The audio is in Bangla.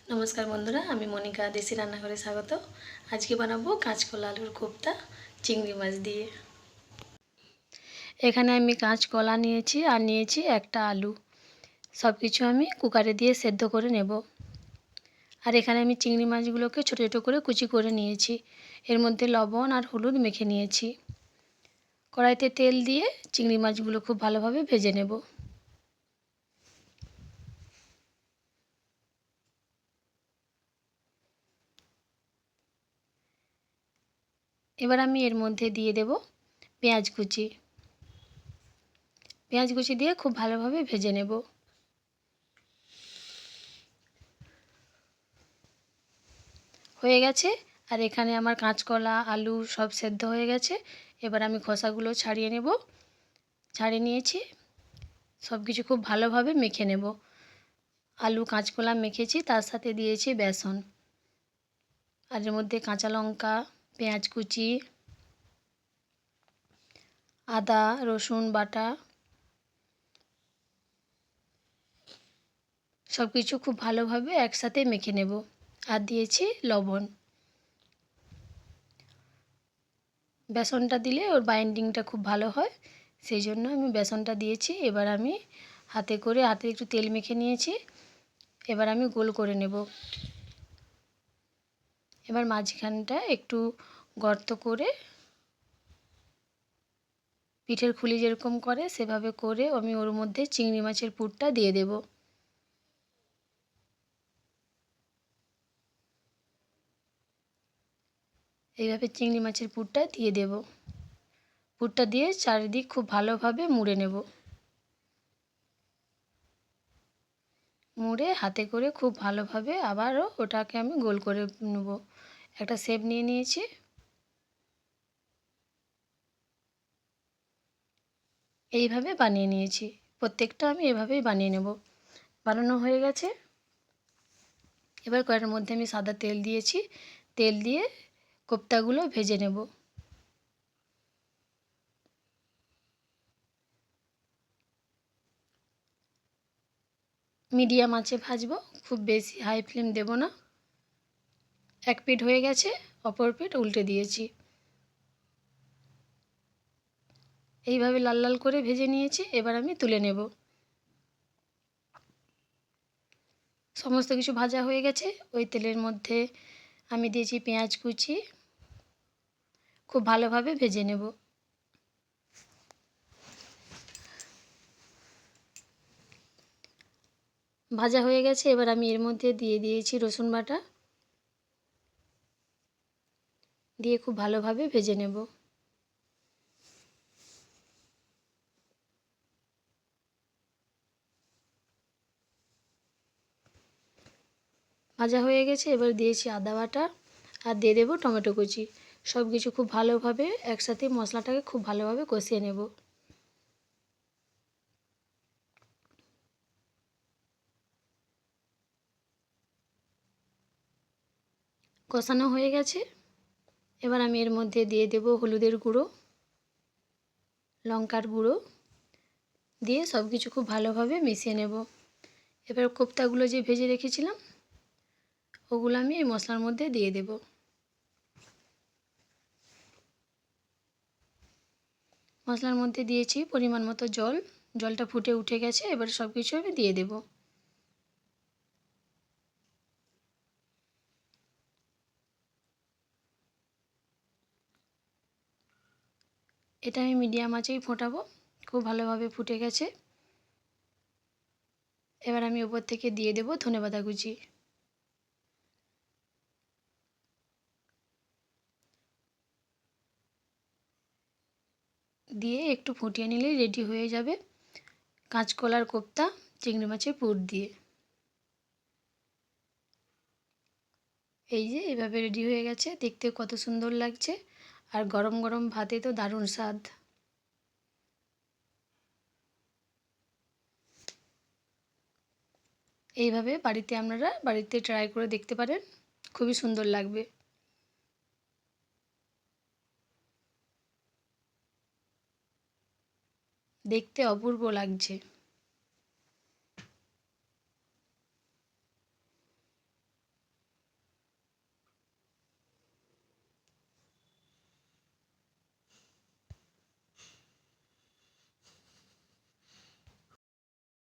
নমস্কার বন্ধুরা, আমি মনিকা দেশি রান্নাঘরে স্বাগত। আজকে বানাবো কাঁচকলা আলুর কোপ্তা চিংড়ি মাছ দিয়ে। এখানে আমি কাঁচকলা নিয়েছি আর নিয়েছি একটা আলু। সব কিছু আমি কুকারে দিয়ে সেদ্ধ করে নেব। আর এখানে আমি চিংড়ি মাছগুলোকে ছোটো ছোটো করে কুচি করে নিয়েছি। এর মধ্যে লবণ আর হলুদ মেখে নিয়েছি। কড়াইতে তেল দিয়ে চিংড়ি মাছগুলো খুব ভালোভাবে ভেজে নেব। এবার আমি এর মধ্যে দিয়ে দেব পেঁয়াজ কুচি। পেঁয়াজ কুচি দিয়ে খুব ভালোভাবে ভেজে নেব। হয়ে গেছে। আর এখানে আমার কাঁচকলা আলু সব সেদ্ধ হয়ে গেছে। এবার আমি খোসাগুলো ছাড়িয়ে নেব। ছাড়িয়ে নিয়েছি। সব কিছু খুব ভালোভাবে মেখে নেব। আলু কাঁচকলা মেখেছি, তার সাথে দিয়েছি বেসন। আর এর মধ্যে কাঁচা লঙ্কা, পেঁয়াজ কুচি, আদা রসুন বাটা সব কিছু খুব ভালোভাবে একসাথে মেখে নেব। আর দিয়েছি লবণ। বেসনটা দিলে ওর বাইন্ডিংটা খুব ভালো হয়, সেই জন্য আমি বেসনটা দিয়েছি। এবার আমি হাতে একটু তেল মেখে নিয়েছি। এবার আমি গোল করে নেব। এবার মাঝখানটা একটু গর্ত করে, পিঠের খুলি যেরকম করে সেভাবে করে আমি ওর মধ্যে চিংড়ি মাছের পুরটা দিয়ে দেব। এইভাবে চিংড়ি মাছের পুরটা দিয়ে দেব। পুরটা দিয়ে চারিদিক খুব ভালোভাবে মুড়ে নেব। মুড়ে হাতে করে খুব ভালোভাবে আবারও ওটাকে আমি গোল করে নেব। একটা শেপ নিয়ে নিয়েছি। এইভাবে বানিয়ে নিয়েছি। প্রত্যেকটা আমি এভাবেই বানিয়ে নেব। বানানো হয়ে গেছে। এবার কড়াইয়ের মধ্যে আমি সাদা তেল দিয়েছি। তেল দিয়ে কোপ্তাগুলো ভেজে নেব। মিডিয়াম আঁচে ভাজবো, খুব বেশি হাই ফ্লেম দেব না। এক পিঠ হয়ে গেছে, অপর পিঠ উল্টে দিয়েছি। এইভাবে লাল লাল করে ভেজে নিয়েছি। এবার আমি তুলে নেব। সমস্ত কিছু ভাজা হয়ে গেছে। ওই তেলের মধ্যে আমি দিয়েছি পেঁয়াজ কুচি। খুব ভালোভাবে ভেজে নেব। ভাজা হয়ে গেছে। এবার আমি এর মধ্যে দিয়ে দিয়েছি রসুন বাটা। দিয়ে খুব ভালোভাবে ভেজে নেব। ভাজা হয়ে গেছে। এবার দিয়েছি আদা বাটা আর দিয়ে দেবো টমেটো কুচি। সব কিছু খুব ভালোভাবে একসাথে মশলাটাকে খুব ভালোভাবে কষিয়ে নেব। কষানো হয়ে গেছে। এবার আমি এর মধ্যে দিয়ে দেব হলুদের গুঁড়ো, লঙ্কার গুঁড়ো দিয়ে সব কিছু খুব ভালোভাবে মিশিয়ে নেব। এবার কোপ্তাগুলো যে ভেজে রেখেছিলাম ওগুলো আমি এই মশলার মধ্যে দিয়ে দেব। মশলার মধ্যে দিয়েছি পরিমাণ মতো জল। জলটা ফুটে উঠে গেছে। এবার সব কিছু আমি দিয়ে দেব। এটা আমি মিডিয়াম আঁচেই ফোটাবো। খুব ভালোভাবে ফুটে গেছে। এবার আমি উপর থেকে দিয়ে দেব ধনেপাতা কুচি। দিয়ে একটু ফুটিয়ে নিলেই রেডি হয়ে যাবে কাঁচকলার কোপ্তা চিংড়ি মাছের পুর দিয়ে। এই যে এইভাবে রেডি হয়ে গেছে। দেখতে কত সুন্দর লাগছে। আর গরম গরম ভাতে তো দারুণ স্বাদ। এইভাবে আপনারা বাড়িতে ট্রাই করে দেখতে পারেন। খুবই সুন্দর লাগবে। দেখতে অপূর্ব লাগছে।